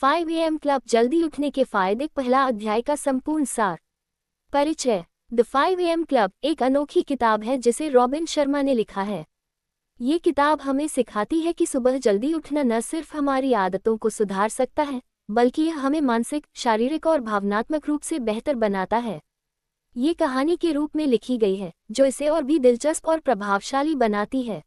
5 AM club जल्दी उठने के फायदे, पहला अध्याय का संपूर्ण सार। परिचय। द 5 AM क्लब एक अनोखी किताब है जिसे रॉबिन शर्मा ने लिखा है। ये किताब हमें सिखाती है कि सुबह जल्दी उठना न सिर्फ हमारी आदतों को सुधार सकता है, बल्कि यह हमें मानसिक, शारीरिक और भावनात्मक रूप से बेहतर बनाता है। ये कहानी के रूप में लिखी गई है, जो इसे और भी दिलचस्प और प्रभावशाली बनाती है।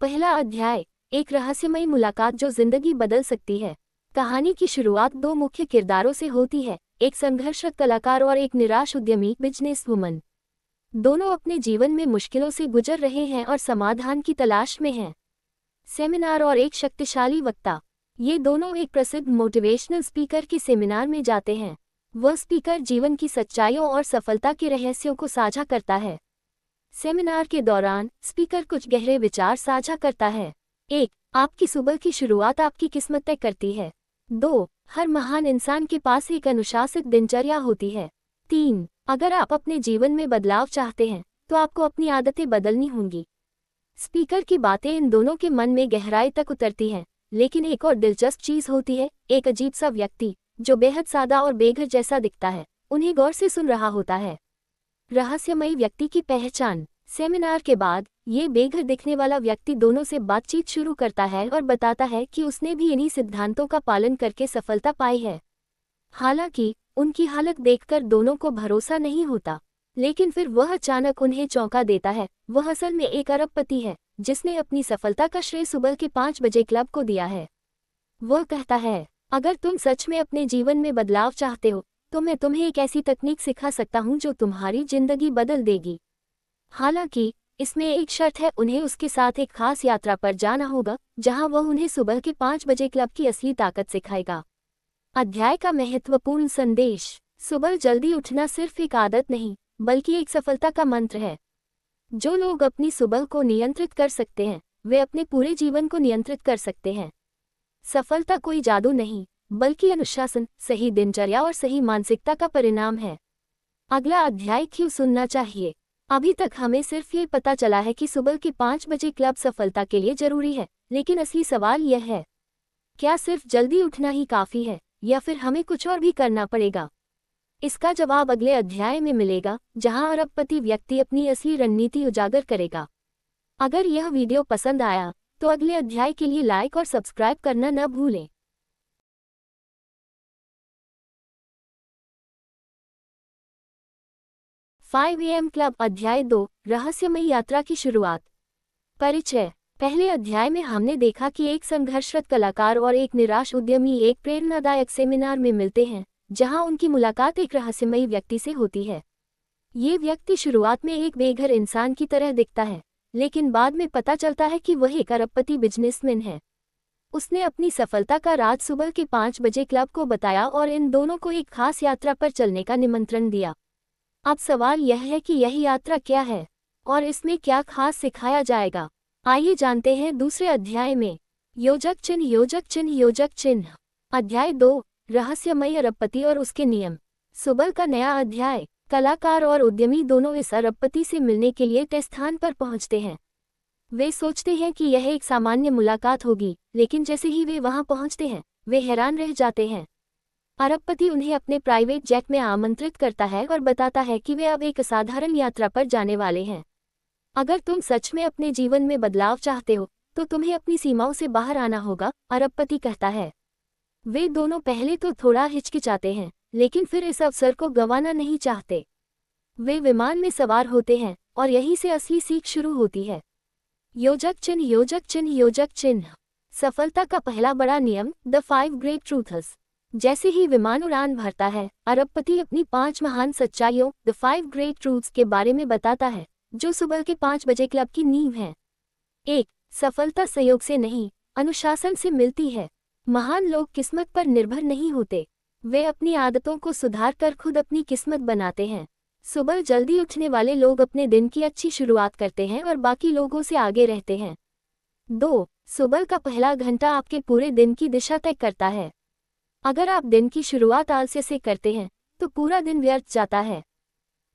पहला अध्याय, एक रहस्यमयी मुलाकात जो जिंदगी बदल सकती है। कहानी की शुरुआत दो मुख्य किरदारों से होती है, एक संघर्षरत कलाकार और एक निराश उद्यमी बिजनेस वुमन। दोनों अपने जीवन में मुश्किलों से गुजर रहे हैं और समाधान की तलाश में हैं। सेमिनार और एक शक्तिशाली वक्ता। ये दोनों एक प्रसिद्ध मोटिवेशनल स्पीकर के सेमिनार में जाते हैं। वह स्पीकर जीवन की सच्चाइयों और सफलता के रहस्यों को साझा करता है। सेमिनार के दौरान स्पीकर कुछ गहरे विचार साझा करता है। 1. आपकी सुबह की शुरुआत आपकी किस्मत तय करती है। 2. हर महान इंसान के पास एक अनुशासित दिनचर्या होती है। 3. अगर आप अपने जीवन में बदलाव चाहते हैं, तो आपको अपनी आदतें बदलनी होंगी। स्पीकर की बातें इन दोनों के मन में गहराई तक उतरती हैं, लेकिन एक और दिलचस्प चीज होती है। एक अजीब सा व्यक्ति, जो बेहद सादा और बेघर जैसा दिखता है, उन्हें गौर से सुन रहा होता है। रहस्यमयी व्यक्ति की पहचान। सेमिनार के बाद ये बेघर दिखने वाला व्यक्ति दोनों से बातचीत शुरू करता है और बताता है कि उसने भी इन्हीं सिद्धांतों का पालन करके सफलता पाई है। हालांकि उनकी हालत देखकर दोनों को भरोसा नहीं होता, लेकिन फिर वह अचानक उन्हें चौंका देता है। वह असल में एक अरबपति है, जिसने अपनी सफलता का श्रेय सुबह के 5 बजे क्लब को दिया है। वह कहता है, अगर तुम सच में अपने जीवन में बदलाव चाहते हो, तो मैं तुम्हें एक ऐसी तकनीक सिखा सकता हूं जो तुम्हारी जिंदगी बदल देगी। हालांकि इसमें एक शर्त है, उन्हें उसके साथ एक खास यात्रा पर जाना होगा, जहां वह उन्हें सुबह के 5 बजे क्लब की असली ताकत सिखाएगा। अध्याय का महत्वपूर्ण संदेश। सुबह जल्दी उठना सिर्फ एक आदत नहीं, बल्कि एक सफलता का मंत्र है। जो लोग अपनी सुबह को नियंत्रित कर सकते हैं, वे अपने पूरे जीवन को नियंत्रित कर सकते हैं। सफलता कोई जादू नहीं, बल्कि अनुशासन, सही दिनचर्या और सही मानसिकता का परिणाम है। अगला अध्याय क्यों सुनना चाहिए। अभी तक हमें सिर्फ ये पता चला है कि सुबह के 5 बजे क्लब सफलता के लिए जरूरी है, लेकिन असली सवाल यह है, क्या सिर्फ जल्दी उठना ही काफी है, या फिर हमें कुछ और भी करना पड़ेगा? इसका जवाब अगले अध्याय में मिलेगा, जहां अरबपति व्यक्ति अपनी असली रणनीति उजागर करेगा। अगर यह वीडियो पसंद आया, तो अगले अध्याय के लिए लाइक और सब्सक्राइब करना न भूलें। 5 AM क्लब अध्याय 2, रहस्यमयी यात्रा की शुरुआत। परिचय। पहले अध्याय में हमने देखा कि एक संघर्षरत कलाकार और एक निराश उद्यमी एक प्रेरणादायक सेमिनार में मिलते हैं, जहां उनकी मुलाकात एक रहस्यमयी व्यक्ति से होती है। ये व्यक्ति शुरुआत में एक बेघर इंसान की तरह दिखता है, लेकिन बाद में पता चलता है कि वह एक अरबपति बिजनेसमैन है। उसने अपनी सफलता का राज सुबह के 5 बजे क्लब को बताया और इन दोनों को एक खास यात्रा पर चलने का निमंत्रण दिया। अब सवाल यह है कि यह यात्रा क्या है और इसमें क्या खास सिखाया जाएगा। आइए जानते हैं दूसरे अध्याय में। योजक चिन्ह, योजक चिन्ह, योजक चिन्ह। अध्याय 2, रहस्यमयी अरबपति और उसके नियम। सुबह का नया अध्याय। कलाकार और उद्यमी दोनों इस अरबपति से मिलने के लिए तय स्थान पर पहुंचते हैं। वे सोचते हैं कि यह एक सामान्य मुलाकात होगी, लेकिन जैसे ही वे वहां पहुंचते हैं, वे हैरान रह जाते हैं। अरबपति उन्हें अपने प्राइवेट जेट में आमंत्रित करता है और बताता है कि वे अब एक असाधारण यात्रा पर जाने वाले हैं। अगर तुम सच में अपने जीवन में बदलाव चाहते हो, तो तुम्हें अपनी सीमाओं से बाहर आना होगा, अरबपति कहता है। वे दोनों पहले तो थोड़ा हिचकिचाते हैं, लेकिन फिर इस अवसर को गंवाना नहीं चाहते। वे विमान में सवार होते हैं और यहीं से असली सीख शुरू होती है। योजक चिन्ह, योजक चिन्ह, योजक चिन्ह। सफलता का पहला बड़ा नियम, द 5 ग्रेट ट्रूथ्स। जैसे ही विमान उड़ान भरता है, अरबपति अपनी 5 महान सच्चाइयों, द 5 ग्रेट ट्रूथ्स के बारे में बताता है, जो सुबह के 5 बजे क्लब की नींव है। 1. सफलता संयोग से नहीं, अनुशासन से मिलती है। महान लोग किस्मत पर निर्भर नहीं होते, वे अपनी आदतों को सुधार कर खुद अपनी किस्मत बनाते हैं। सुबह जल्दी उठने वाले लोग अपने दिन की अच्छी शुरुआत करते हैं और बाकी लोगों से आगे रहते हैं। 2. सुबह का पहला घंटा आपके पूरे दिन की दिशा तय करता है। अगर आप दिन की शुरुआत आलस्य से करते हैं, तो पूरा दिन व्यर्थ जाता है।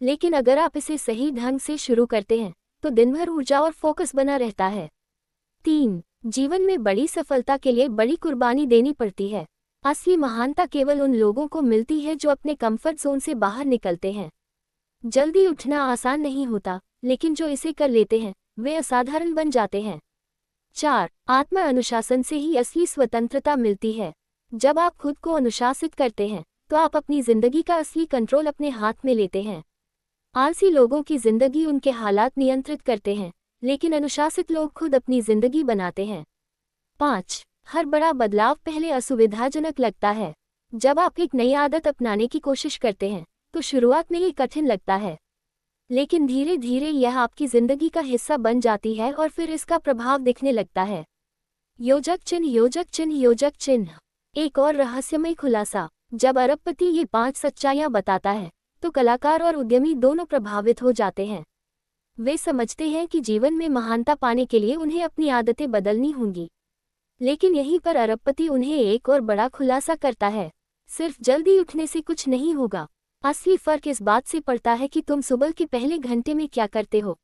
लेकिन अगर आप इसे सही ढंग से शुरू करते हैं, तो दिन भर ऊर्जा और फोकस बना रहता है। 3. जीवन में बड़ी सफलता के लिए बड़ी कुर्बानी देनी पड़ती है। असली महानता केवल उन लोगों को मिलती है जो अपने कंफर्ट जोन से बाहर निकलते हैं। जल्दी उठना आसान नहीं होता, लेकिन जो इसे कर लेते हैं वे असाधारण बन जाते हैं। 4. आत्म अनुशासन से ही असली स्वतंत्रता मिलती है। जब आप खुद को अनुशासित करते हैं तो आप अपनी जिंदगी का असली कंट्रोल अपने हाथ में लेते हैं। आलसी लोगों की जिंदगी उनके हालात नियंत्रित करते हैं, लेकिन अनुशासित लोग खुद अपनी जिंदगी बनाते हैं। 5. हर बड़ा बदलाव पहले असुविधाजनक लगता है। जब आप एक नई आदत अपनाने की कोशिश करते हैं तो शुरुआत में ये कठिन लगता है, लेकिन धीरे धीरे यह आपकी जिंदगी का हिस्सा बन जाती है और फिर इसका प्रभाव दिखने लगता है। योजक चिन्ह, योजक चिन्ह, योजक चिन्ह। एक और रहस्यमय खुलासा। जब अरबपति ये 5 सच्चाइयां बताता है तो कलाकार और उद्यमी दोनों प्रभावित हो जाते हैं। वे समझते हैं कि जीवन में महानता पाने के लिए उन्हें अपनी आदतें बदलनी होंगी। लेकिन यहीं पर अरबपति उन्हें एक और बड़ा खुलासा करता है। सिर्फ जल्दी उठने से कुछ नहीं होगा। असली फर्क इस बात से पड़ता है कि तुम सुबह के पहले घंटे में क्या करते हो।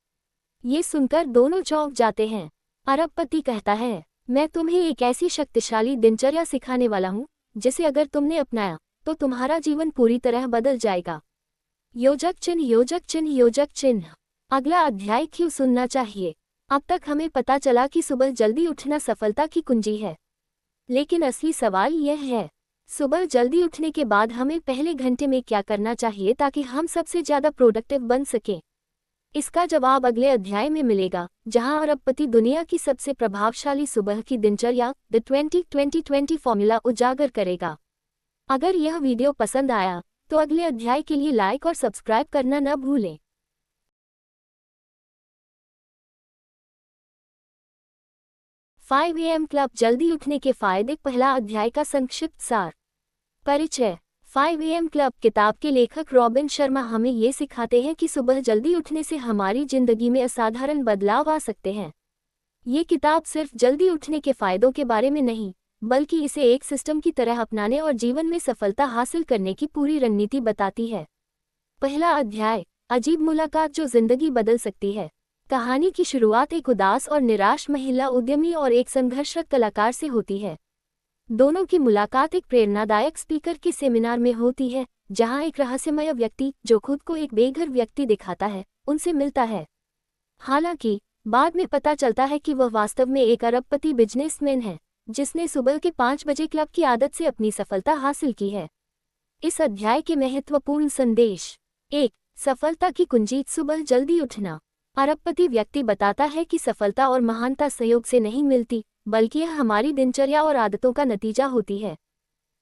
ये सुनकर दोनों चौंक जाते हैं। अरबपति कहता है, मैं तुम्हें एक ऐसी शक्तिशाली दिनचर्या सिखाने वाला हूँ जिसे अगर तुमने अपनाया तो तुम्हारा जीवन पूरी तरह बदल जाएगा। योजक चिन्ह, योजक चिन्ह, योजक चिन्ह। अगला अध्याय क्यों सुनना चाहिए। अब तक हमें पता चला कि सुबह जल्दी उठना सफलता की कुंजी है, लेकिन असली सवाल यह है, सुबह जल्दी उठने के बाद हमें पहले घंटे में क्या करना चाहिए ताकि हम सबसे ज्यादा प्रोडक्टिव बन सकें। इसका जवाब अगले अध्याय में मिलेगा, जहां अरबपति दुनिया की सबसे प्रभावशाली सुबह की दिनचर्या द 20-20-20 फॉर्मूला उजागर करेगा। अगर यह वीडियो पसंद आया तो अगले अध्याय के लिए लाइक और सब्सक्राइब करना न भूलें। 5 AM क्लब जल्दी उठने के फायदे। पहला अध्याय का संक्षिप्त सार। परिचय। 5 AM क्लब किताब के लेखक रॉबिन शर्मा हमें ये सिखाते हैं कि सुबह जल्दी उठने से हमारी जिंदगी में असाधारण बदलाव आ सकते हैं। ये किताब सिर्फ जल्दी उठने के फायदों के बारे में नहीं, बल्कि इसे एक सिस्टम की तरह अपनाने और जीवन में सफलता हासिल करने की पूरी रणनीति बताती है। पहला अध्याय, अजीब मुलाकात जो जिंदगी बदल सकती है। कहानी की शुरुआत एक उदास और निराश महिला उद्यमी और एक संघर्षरत कलाकार से होती है। दोनों की मुलाकात एक प्रेरणादायक स्पीकर के सेमिनार में होती है, जहां एक रहस्यमय व्यक्ति जो खुद को एक बेघर व्यक्ति दिखाता है, उनसे मिलता है। हालांकि बाद में पता चलता है कि वह वास्तव में एक अरबपति बिजनेसमैन है, जिसने सुबह के 5 बजे क्लब की आदत से अपनी सफलता हासिल की है। इस अध्याय के महत्वपूर्ण संदेश। 1. सफलता की कुंजी, सुबह जल्दी उठना। अरबपति व्यक्ति बताता है कि सफलता और महानता संयोग से नहीं मिलती, बल्कि यह हमारी दिनचर्या और आदतों का नतीजा होती है।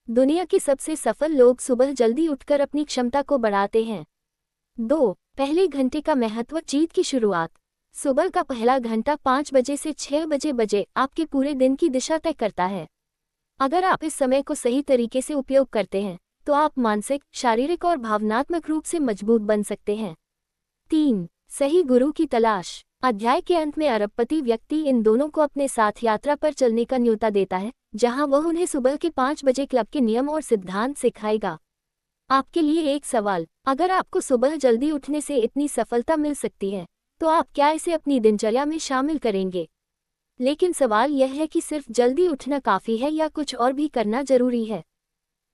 दुनिया के सबसे सफल लोग सुबह जल्दी उठकर अपनी क्षमता को बढ़ाते हैं। 2. पहले घंटे का महत्व, जीत की शुरुआत। सुबह का पहला घंटा 5 बजे से 6 बजे आपके पूरे दिन की दिशा तय करता है। अगर आप इस समय को सही तरीके से उपयोग करते हैं तो आप मानसिक, शारीरिक और भावनात्मक रूप से मजबूत बन सकते हैं। 3. सही गुरु की तलाश। अध्याय के अंत में अरबपति व्यक्ति इन दोनों को अपने साथ यात्रा पर चलने का न्योता देता है, जहां वह उन्हें सुबह के 5 बजे क्लब के नियम और सिद्धांत सिखाएगा। आपके लिए एक सवाल, अगर आपको सुबह जल्दी उठने से इतनी सफलता मिल सकती है तो आप क्या इसे अपनी दिनचर्या में शामिल करेंगे? लेकिन सवाल यह है कि सिर्फ जल्दी उठना काफी है या कुछ और भी करना जरूरी है?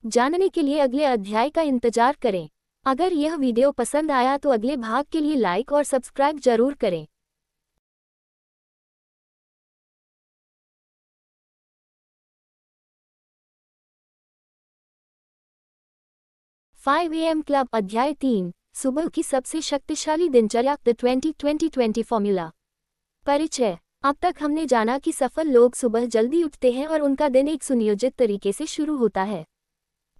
जानने के लिए अगले अध्याय का इंतजार करें। अगर यह वीडियो पसंद आया तो अगले भाग के लिए लाइक और सब्सक्राइब जरूर करें। 5 AM क्लब अध्याय 3, सुबह की सबसे शक्तिशाली दिनचर्या द 20-20-20 फॉर्मूला। परिचय। अब तक हमने जाना कि सफल लोग सुबह जल्दी उठते हैं और उनका दिन एक सुनियोजित तरीके से शुरू होता है।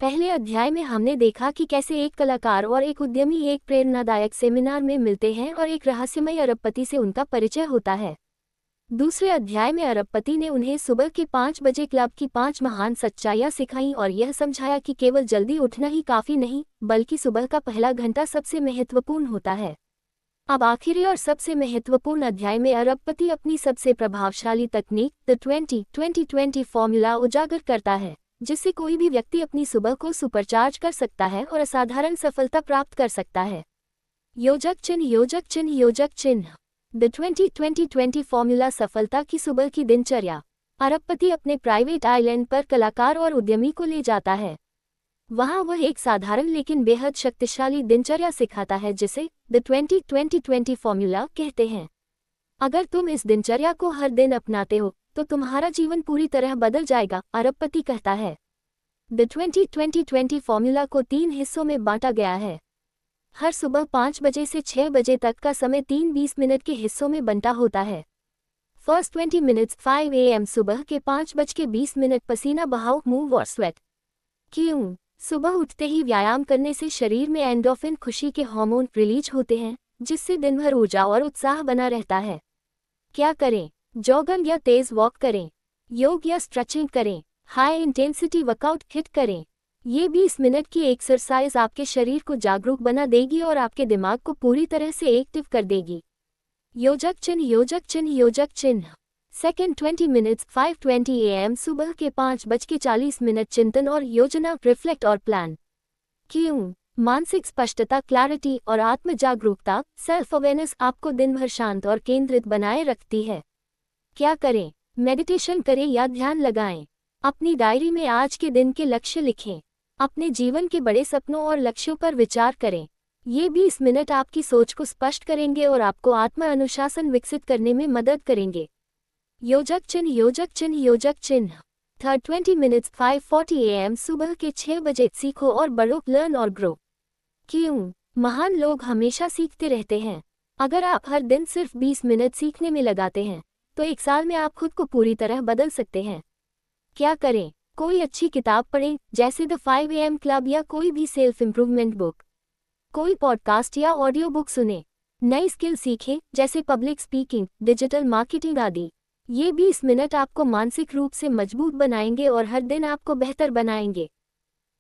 पहले अध्याय में हमने देखा कि कैसे एक कलाकार और एक उद्यमी एक प्रेरणादायक सेमिनार में मिलते हैं और एक रहस्यमय अरबपति से उनका परिचय होता है। दूसरे अध्याय में अरबपति ने उन्हें सुबह के 5 बजे क्लब की 5 महान सच्चाइयां सिखाईं और यह समझाया कि केवल जल्दी उठना ही काफी नहीं, बल्कि सुबह का पहला घंटा सबसे महत्वपूर्ण होता है। अब आखिरी और सबसे महत्वपूर्ण अध्याय में अरबपति अपनी सबसे प्रभावशाली तकनीक द 20-20-20 फॉर्मूला उजागर करता है, जिससे कोई भी व्यक्ति अपनी सुबह को सुपरचार्ज कर सकता है और असाधारण सफलता प्राप्त कर सकता है। योजक चिन्ह, योजक चिन्ह, योजक चिन्ह। द 20-20-20 फॉर्मूला, सफलता की सुबह की दिनचर्या। अरबपति अपने प्राइवेट आइलैंड पर कलाकार और उद्यमी को ले जाता है। वहां वह एक साधारण लेकिन बेहद शक्तिशाली दिनचर्या सिखाता है जिसे द 20-20-20 फॉर्मूला कहते हैं। अगर तुम इस दिनचर्या को हर दिन अपनाते हो तो तुम्हारा जीवन पूरी तरह बदल जाएगा, अरबपति कहता है। द 20-20-20 फॉर्मूला को 3 हिस्सों में बांटा गया है। हर सुबह 5 बजे से 6 बजे तक का समय 3 20 मिनट के हिस्सों में बंटा होता है। फर्स्ट 20 मिनट्स 5 AM सुबह के 5:20 पसीना बहाओ, मूव और स्वेट। क्यों? सुबह उठते ही व्यायाम करने से शरीर में एंडोर्फिन खुशी के हार्मोन रिलीज होते हैं, जिससे दिन भर ऊर्जा और उत्साह बना रहता है। क्या करें? जॉगिंग या तेज वॉक करें, योग या स्ट्रेचिंग करें, हाई इंटेंसिटी वर्कआउट हिट करें। ये 20 मिनट की एक्सरसाइज आपके शरीर को जागरूक बना देगी और आपके दिमाग को पूरी तरह से एक्टिव कर देगी। योजक चिन्ह, योजक चिन्ह, योजक चिन्ह। सेकेंड 20 मिनट्स 5:20 AM सुबह के 5:40 चिंतन और योजना, रिफ्लेक्ट और प्लान। क्यों? मानसिक स्पष्टता, क्लैरिटी और आत्म जागरूकता, सेल्फ अवेयरनेस आपको दिन भर शांत और केंद्रित बनाए रखती है। क्या करें? मेडिटेशन करें या ध्यान लगाएं। अपनी डायरी में आज के दिन के लक्ष्य लिखें। अपने जीवन के बड़े सपनों और लक्ष्यों पर विचार करें। ये 20 मिनट आपकी सोच को स्पष्ट करेंगे और आपको आत्म अनुशासन विकसित करने में मदद करेंगे। योजक चिन्ह, योजक चिन्ह, योजक चिन्ह। थर्ड 20 मिनट्स 5:40 AM सुबह के 6 बजे सीखो और बढ़ो, लर्न और ग्रो। क्यों? महान लोग हमेशा सीखते रहते हैं। अगर आप हर दिन सिर्फ 20 मिनट सीखने में लगाते हैं तो 1 साल में आप खुद को पूरी तरह बदल सकते हैं। क्या करें? कोई अच्छी किताब पढ़ें, जैसे द 5 AM क्लब या कोई भी सेल्फ इम्प्रूवमेंट बुक। कोई पॉडकास्ट या ऑडियो बुक सुने। नई स्किल सीखें, जैसे पब्लिक स्पीकिंग, डिजिटल मार्केटिंग आदि। ये 20 मिनट आपको मानसिक रूप से मजबूत बनाएंगे और हर दिन आपको बेहतर बनाएंगे।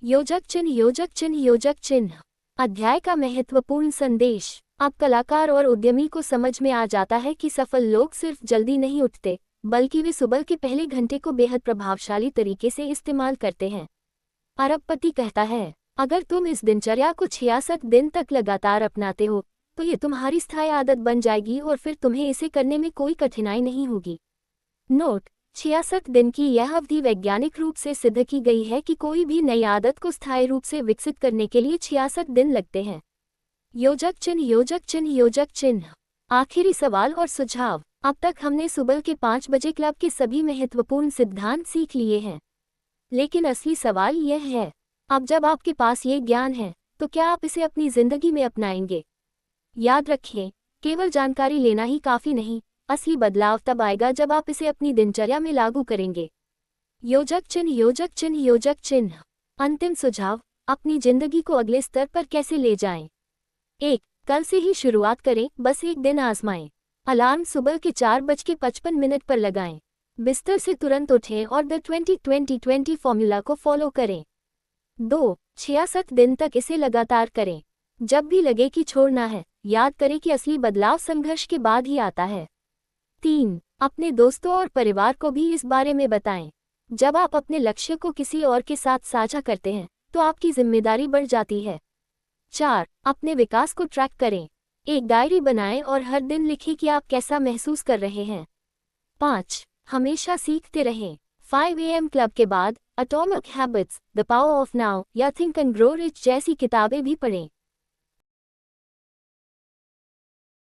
योजक चिन्ह, योजक चिन्ह, योजक चिन्ह। अध्याय का महत्वपूर्ण संदेश। अब कलाकार और उद्यमी को समझ में आ जाता है कि सफल लोग सिर्फ जल्दी नहीं उठते, बल्कि वे सुबह के पहले घंटे को बेहद प्रभावशाली तरीके से इस्तेमाल करते हैं। अरबपति कहता है, अगर तुम इस दिनचर्या को 66 दिन तक लगातार अपनाते हो तो ये तुम्हारी स्थायी आदत बन जाएगी और फिर तुम्हें इसे करने में कोई कठिनाई नहीं होगी। नोट: 66 दिन की यह अवधि वैज्ञानिक रूप से सिद्ध की गई है कि कोई भी नई आदत को स्थायी रूप से विकसित करने के लिए 66 दिन लगते हैं। योजक चिन्ह, योजक चिन्ह, योजक चिन्ह। आखिरी सवाल और सुझाव। अब तक हमने सुबह के 5 बजे क्लब के सभी महत्वपूर्ण सिद्धांत सीख लिए हैं, लेकिन असली सवाल यह है, अब जब आपके पास ये ज्ञान है तो क्या आप इसे अपनी जिंदगी में अपनाएंगे? याद रखें, केवल जानकारी लेना ही काफी नहीं, असली बदलाव तब आएगा जब आप इसे अपनी दिनचर्या में लागू करेंगे। योजक चिन्ह, योजक चिन्ह, योजक चिन्ह। अंतिम सुझाव: अपनी जिंदगी को अगले स्तर पर कैसे ले जाएं? 1. कल से ही शुरुआत करें, बस एक दिन आजमाएं। अलार्म सुबह के 4:55 पर लगाएं। बिस्तर से तुरंत उठें और द 20-20-20 फॉर्मूला को फॉलो करें। 2. 66 दिन तक इसे लगातार करें। जब भी लगे कि छोड़ना है, याद करें कि असली बदलाव संघर्ष के बाद ही आता है। 3. अपने दोस्तों और परिवार को भी इस बारे में बताएं। जब आप अपने लक्ष्य को किसी और के साथ साझा करते हैं तो आपकी जिम्मेदारी बढ़ जाती है। 4. अपने विकास को ट्रैक करें। एक डायरी बनाएं और हर दिन लिखें कि आप कैसा महसूस कर रहे हैं। 5. हमेशा सीखते रहें। 5 AM क्लब के बाद atomic habits, the power of now या थिंक एंड ग्रो रिच जैसी किताबें भी पढ़ें।